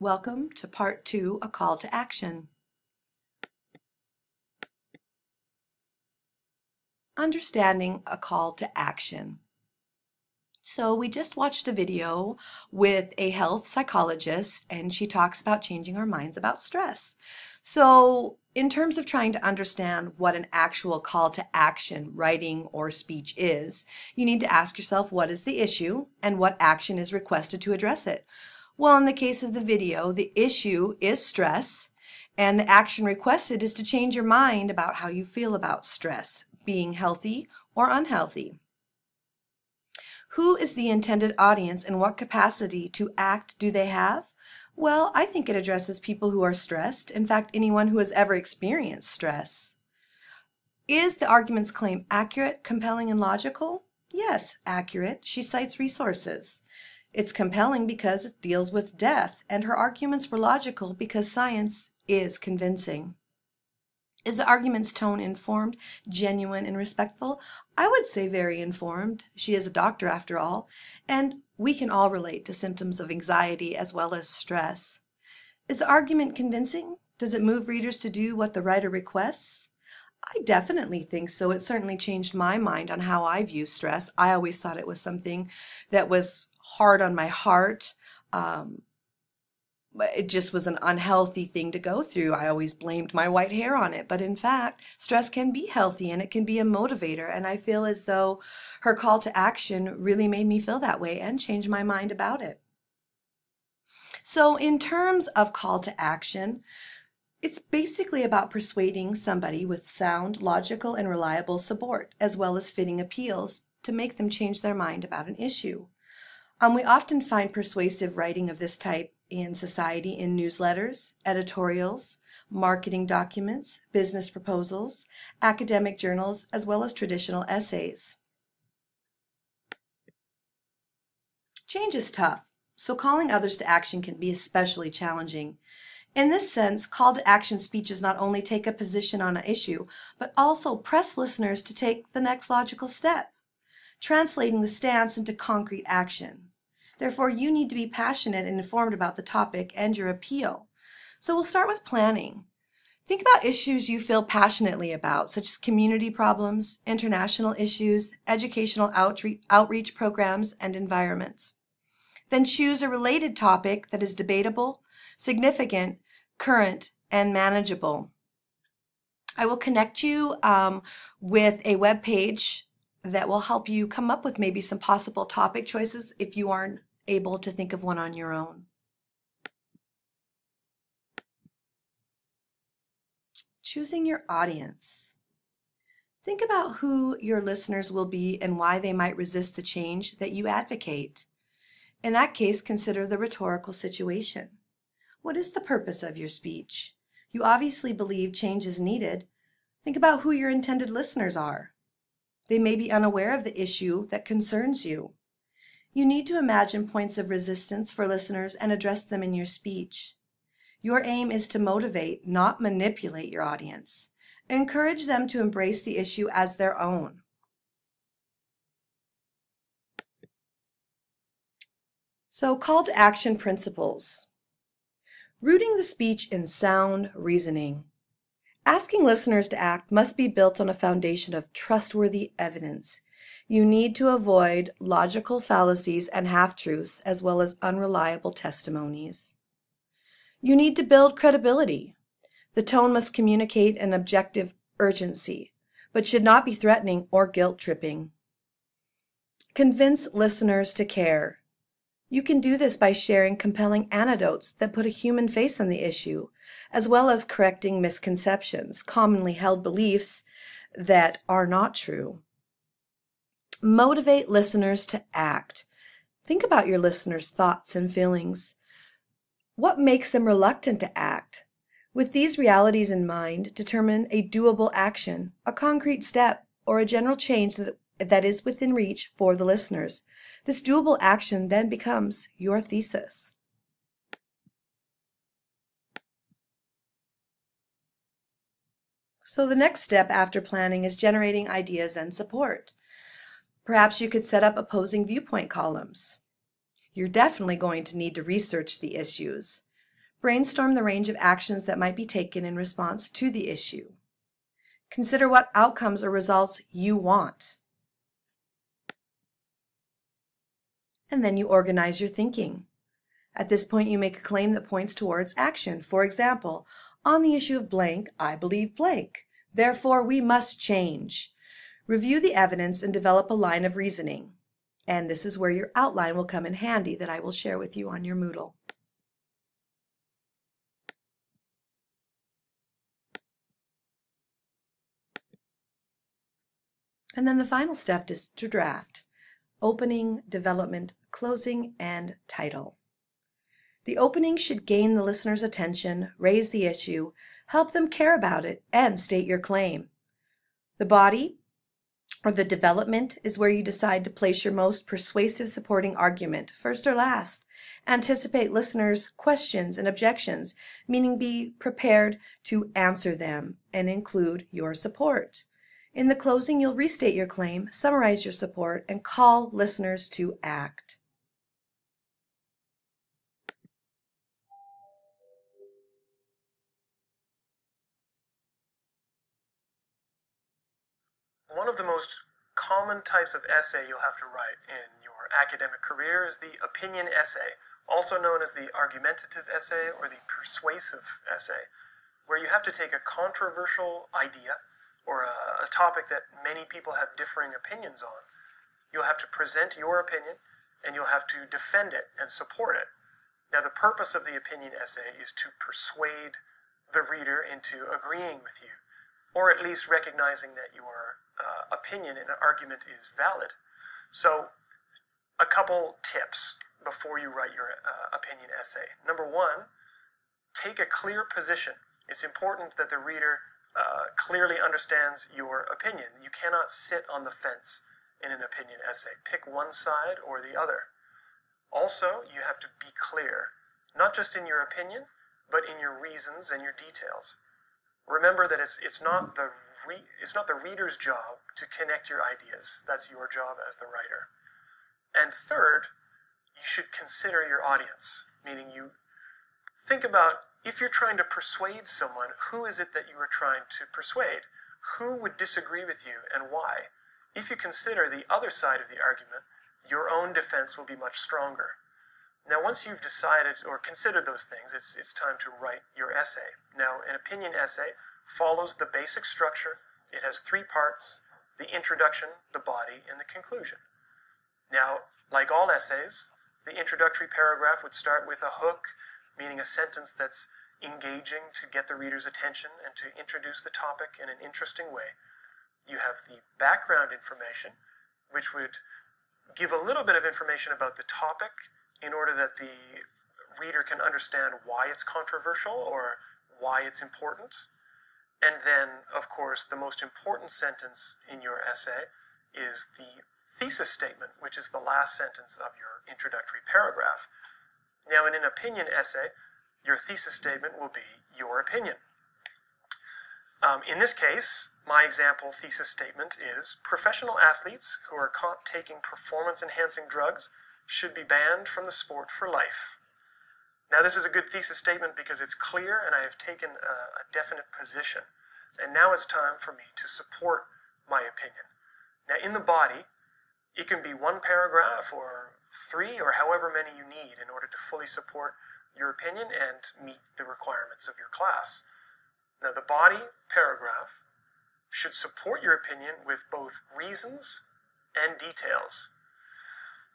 Welcome to Part 2, A Call to Action. Understanding a call to action. So we just watched a video with a health psychologist, and she talks about changing our minds about stress. So in terms of trying to understand what an actual call to action, writing or speech is, you need to ask yourself, what is the issue and what action is requested to address it? Well, in the case of the video, the issue is stress, and the action requested is to change your mind about how you feel about stress, being healthy or unhealthy. Who is the intended audience and what capacity to act do they have? Well, I think it addresses people who are stressed, in fact, anyone who has ever experienced stress. Is the argument's claim accurate, compelling, and logical? Yes, accurate. She cites resources. It's compelling because it deals with death, and her arguments were logical because science is convincing. Is the argument's tone informed, genuine, and respectful? I would say very informed. She is a doctor after all, and we can all relate to symptoms of anxiety as well as stress. Is the argument convincing? Does it move readers to do what the writer requests? I definitely think so. It certainly changed my mind on how I view stress. I always thought it was something that was hard on my heart. It just was an unhealthy thing to go through. I always blamed my white hair on it. But in fact, stress can be healthy and it can be a motivator. And I feel as though her call to action really made me feel that way and change my mind about it. So in terms of call to action, it's basically about persuading somebody with sound, logical, and reliable support, as well as fitting appeals to make them change their mind about an issue. We often find persuasive writing of this type in society in newsletters, editorials, marketing documents, business proposals, academic journals, as well as traditional essays. Change is tough, so calling others to action can be especially challenging. In this sense, call to action speeches not only take a position on an issue, but also press listeners to take the next logical step, translating the stance into concrete action. Therefore, you need to be passionate and informed about the topic and your appeal. So we'll start with planning. Think about issues you feel passionately about, such as community problems, international issues, educational outreach programs, and environments. Then choose a related topic that is debatable, significant, current, and manageable. I will connect you with a web page that will help you come up with maybe some possible topic choices if you aren't able to think of one on your own. Choosing your audience. Think about who your listeners will be and why they might resist the change that you advocate. In that case, consider the rhetorical situation. What is the purpose of your speech? You obviously believe change is needed. Think about who your intended listeners are. They may be unaware of the issue that concerns you. You need to imagine points of resistance for listeners and address them in your speech. Your aim is to motivate, not manipulate your audience. Encourage them to embrace the issue as their own. So, call to action principles. Rooting the speech in sound reasoning. Asking listeners to act must be built on a foundation of trustworthy evidence. You need to avoid logical fallacies and half-truths, as well as unreliable testimonies. You need to build credibility. The tone must communicate an objective urgency, but should not be threatening or guilt-tripping. Convince listeners to care. You can do this by sharing compelling anecdotes that put a human face on the issue, as well as correcting misconceptions, commonly held beliefs that are not true. Motivate listeners to act. Think about your listeners' thoughts and feelings. What makes them reluctant to act? With these realities in mind, determine a doable action, a concrete step, or a general change that is within reach for the listeners. This doable action then becomes your thesis. So the next step after planning is generating ideas and support. Perhaps you could set up opposing viewpoint columns. You're definitely going to need to research the issues. Brainstorm the range of actions that might be taken in response to the issue. Consider what outcomes or results you want. And then you organize your thinking. At this point, you make a claim that points towards action. For example, on the issue of blank, I believe blank. Therefore, we must change. Review the evidence and develop a line of reasoning. And this is where your outline will come in handy that I will share with you on your Moodle. And then the final step is to draft. Opening, development, closing, and title. The opening should gain the listener's attention, raise the issue, help them care about it, and state your claim. The body, or the development, is where you decide to place your most persuasive supporting argument, first or last. Anticipate listeners' questions and objections, meaning be prepared to answer them and include your support. In the closing, you'll restate your claim, summarize your support, and call listeners to act. One of the most common types of essay you'll have to write in your academic career is the opinion essay, also known as the argumentative essay or the persuasive essay, where you have to take a controversial idea or a topic that many people have differing opinions on. You'll have to present your opinion and you'll have to defend it and support it. Now, the purpose of the opinion essay is to persuade the reader into agreeing with you, or at least recognizing that your opinion in an argument is valid. So, a couple tips before you write your opinion essay. Number one, take a clear position. It's important that the reader clearly understands your opinion. You cannot sit on the fence in an opinion essay. Pick one side or the other. Also, you have to be clear, not just in your opinion, but in your reasons and your details. Remember that it's not the reader's job to connect your ideas. That's your job as the writer. And third, you should consider your audience, meaning you think about, if you're trying to persuade someone, who is it that you are trying to persuade? Who would disagree with you and why? If you consider the other side of the argument, your own defense will be much stronger. Now, once you've decided or considered those things, it's time to write your essay. Now, an opinion essay follows the basic structure. It has three parts: the introduction, the body, and the conclusion. Now, like all essays, the introductory paragraph would start with a hook, meaning a sentence that's engaging to get the reader's attention and to introduce the topic in an interesting way. You have the background information, which would give a little bit of information about the topic in order that the reader can understand why it's controversial or why it's important. And then, of course, the most important sentence in your essay is the thesis statement, which is the last sentence of your introductory paragraph. Now, in an opinion essay, your thesis statement will be your opinion. In this case, my example thesis statement is: professional athletes who are caught taking performance-enhancing drugs should be banned from the sport for life. Now, this is a good thesis statement because it's clear and I have taken a definite position. And now it's time for me to support my opinion. Now, in the body, it can be one paragraph or three or however many you need in order to fully support your opinion and meet the requirements of your class. Now, the body paragraph should support your opinion with both reasons and details.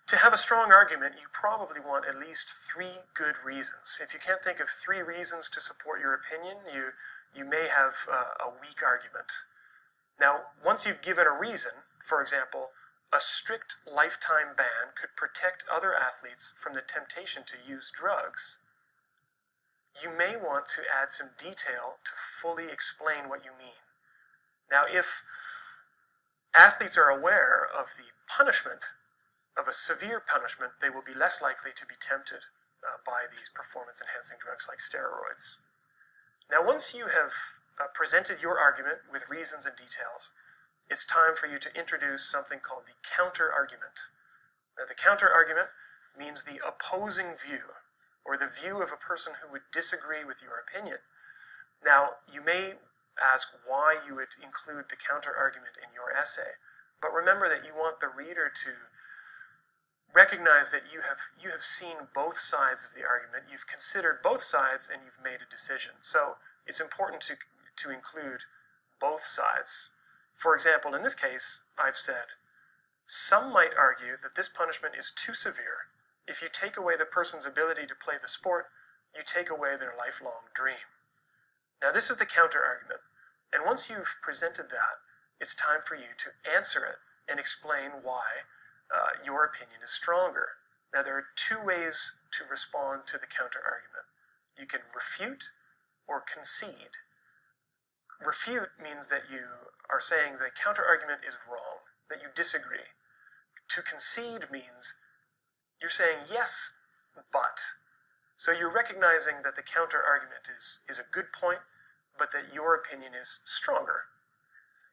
To have a strong argument, you probably want at least 3 good reasons. If you can't think of 3 reasons to support your opinion, you may have a weak argument. Now, once you've given a reason, for example, a strict lifetime ban could protect other athletes from the temptation to use drugs, you may want to add some detail to fully explain what you mean. Now, if athletes are aware of the punishment, of a severe punishment, they will be less likely to be tempted by these performance-enhancing drugs like steroids. Now, once you have presented your argument with reasons and details, it's time for you to introduce something called the counter-argument. Now, the counter-argument means the opposing view, or the view of a person who would disagree with your opinion. Now, you may ask why you would include the counter-argument in your essay, but remember that you want the reader to recognize that you have seen both sides of the argument, you've considered both sides, and you've made a decision. So it's important to include both sides. For example, in this case, I've said, some might argue that this punishment is too severe. If you take away the person's ability to play the sport, you take away their lifelong dream. Now, this is the counter-argument, and once you've presented that, it's time for you to answer it and explain why your opinion is stronger. Now, there are two ways to respond to the counter-argument. You can refute or concede. Refute means that you are saying the counter-argument is wrong, that you disagree. To concede means you're saying yes, but. So you're recognizing that the counter-argument is a good point, but that your opinion is stronger.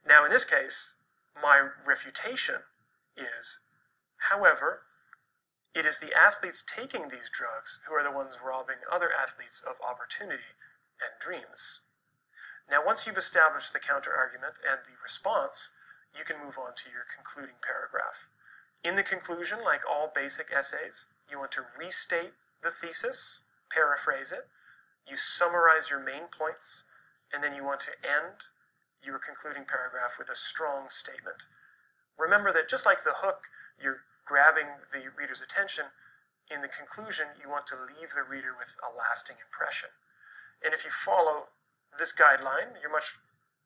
Now, in this case, my refutation is, however, it is the athletes taking these drugs who are the ones robbing other athletes of opportunity and dreams. Now, once you've established the counter-argument and the response, you can move on to your concluding paragraph. In the conclusion, like all basic essays, you want to restate the thesis, paraphrase it, you summarize your main points, and then you want to end your concluding paragraph with a strong statement. Remember that just like the hook, you're grabbing the reader's attention, in the conclusion, you want to leave the reader with a lasting impression. And if you follow this guideline, you're much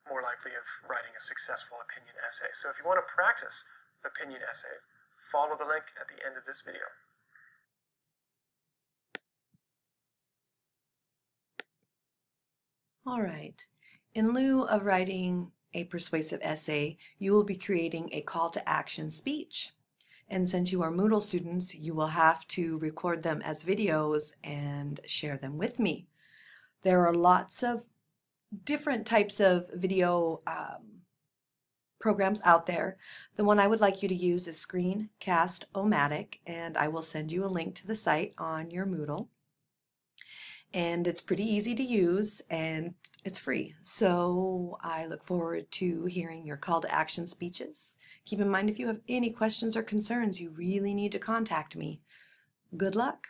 more likely of writing a successful opinion essay. So if you want to practice opinion essays, follow the link at the end of this video. All right. In lieu of writing a persuasive essay, you will be creating a call to action speech. And since you are Moodle students, you will have to record them as videos and share them with me. There are lots of different types of video programs out there. The one I would like you to use is Screencast-O-Matic, and I will send you a link to the site on your Moodle. And it's pretty easy to use, and it's free. So I look forward to hearing your call to action speeches. Keep in mind, if you have any questions or concerns, you really need to contact me. Good luck.